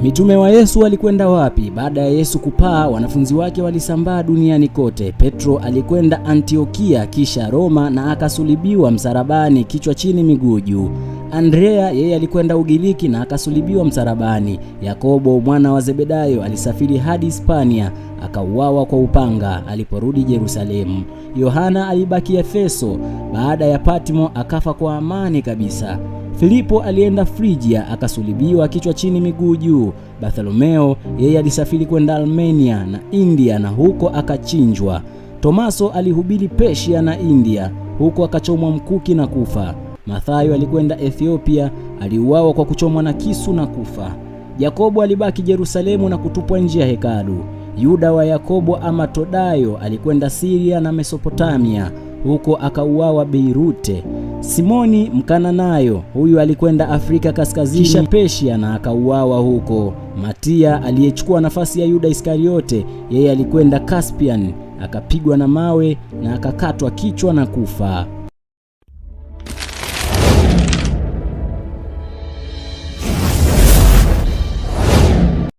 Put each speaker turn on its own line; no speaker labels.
Mitume wa Yesu walikwenda wapi? Baada ya Yesu kupaa, wanafunzi wake walisambaa duniani kote. Petro alikwenda Antiokia, kisha Roma, na akasulibiwa msalabani, kichwa chini miguu juu. Andrea yeye alikwenda Ugiriki na akasulibiwa msalabani. Yakobo mwana wa Zebedayo alisafiri hadi Hispania, akauawa kwa upanga aliporudi Yerusalemu. Yohana alibaki Efeso, baada ya Patmo akafa kwa amani kabisa. Filipo alienda Frigia, akasulibiwa kichwa chini miguu juu. Bartholomeo yeye alisafiri kwenda Armenia na India, na huko akachinjwa. Tomaso alihubiri Persia na India, huko akachomwa mkuki na kufa. Mathayo alikwenda Ethiopia, aliuawa kwa kuchomwa na kisu na kufa. Yakobo alibaki Yerusalemu na kutupwa nje ya hekalu. Yuda wa Yakobo ama Todayo alikwenda Syria na Mesopotamia, huko akauawa Beirute. Simoni Mkananayo huyu alikwenda Afrika Kaskazini, Persia, na akauawa huko. Matia aliyechukua nafasi ya Yuda Iskariote, yeye alikwenda Caspian, akapigwa na mawe na akakatwa kichwa na kufa.